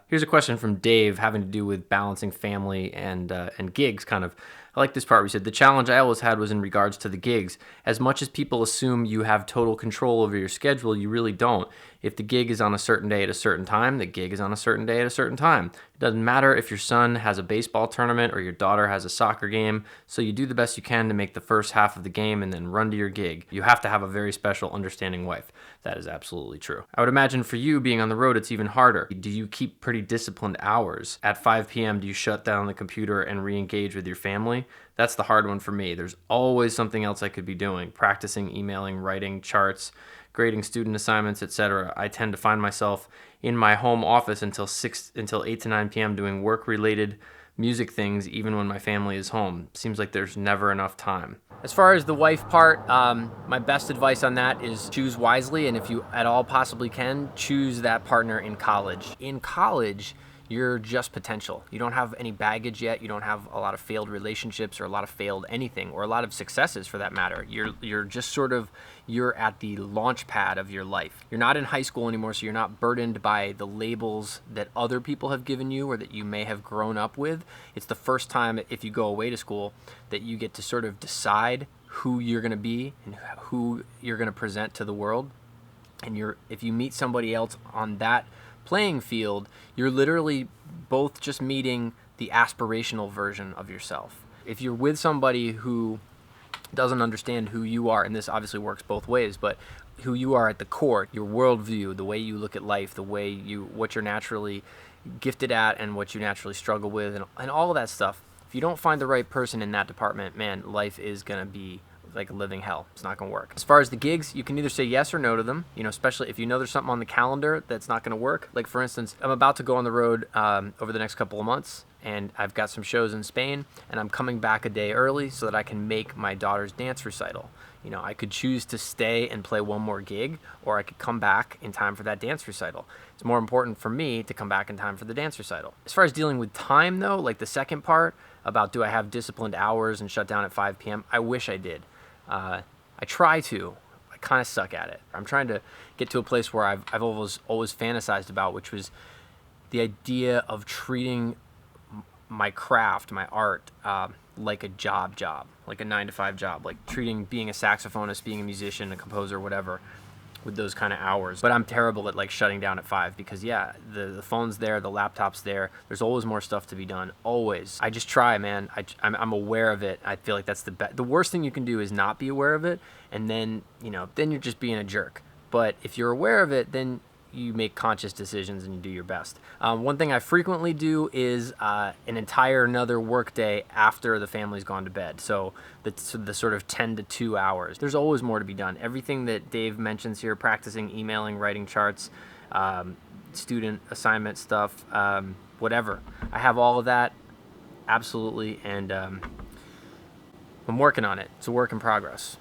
Here's a question from Dave having to do with balancing family and gigs, kind of. I like this part. We said, the challenge I always had was in regards to the gigs. As much as people assume you have total control over your schedule, you really don't. If the gig is on a certain day at a certain time, the gig is on a certain day at a certain time. It doesn't matter if your son has a baseball tournament or your daughter has a soccer game, so you do the best you can to make the first half of the game and then run to your gig. You have to have a very special, understanding wife. That is absolutely true. I would imagine for you being on the road, it's even harder. Do you keep pretty disciplined hours? At 5 p.m., do you shut down the computer and re-engage with your family? That's the hard one for me. There's always something else I could be doing, practicing, emailing, writing, charts, grading student assignments, etc. I tend to find myself in my home office until 8 to 9 p.m. doing work-related music things, even when my family is home. Seems like there's never enough time. As far as the wife part, my best advice on that is choose wisely, and if you at all possibly can, choose that partner in college. In college, you're just potential. You don't have any baggage yet. You don't have a lot of failed relationships or a lot of failed anything, or a lot of successes for that matter. You're just sort of, you're at the launch pad of your life. You're not in high school anymore, so you're not burdened by the labels that other people have given you or that you may have grown up with. It's the first time, if you go away to school, that you get to sort of decide who you're gonna be and who you're gonna present to the world. And if you meet somebody else on that playing field, you're literally both just meeting the aspirational version of yourself. If you're with somebody who doesn't understand who you are, and this obviously works both ways, but who you are at the core, your worldview, the way you look at life, what you're naturally gifted at and what you naturally struggle with, and all of that stuff. If you don't find the right person in that department, man, life is gonna be like a living hell. It's not going to work. As far as the gigs, you can either say yes or no to them, especially if you know there's something on the calendar that's not going to work. Like, for instance, I'm about to go on the road over the next couple of months, and I've got some shows in Spain, and I'm coming back a day early so that I can make my daughter's dance recital. I could choose to stay and play one more gig, or I could come back in time for that dance recital. It's more important for me to come back in time for the dance recital. As far as dealing with time, though, like the second part about do I have disciplined hours and shut down at 5 p.m., I wish I did. I try to. I kind of suck at it. I'm trying to get to a place where I've always fantasized about, which was the idea of treating my craft, my art, like a job, like a 9-to-5 job, like treating being a saxophonist, being a musician, a composer, whatever, with those kind of hours. But I'm terrible at like shutting down at 5 because the phone's there, the laptop's there. There's always more stuff to be done. Always. I just try, man. I'm aware of it. I feel like that's the worst thing you can do is not be aware of it, and then then you're just being a jerk. But if you're aware of it, then you make conscious decisions and you do your best. One thing I frequently do is an entire another work day after the family's gone to bed. So the sort of 10 to 2 hours. There's always more to be done. Everything that Dave mentions here, practicing, emailing, writing charts, student assignment stuff, whatever. I have all of that, absolutely, and I'm working on it. It's a work in progress.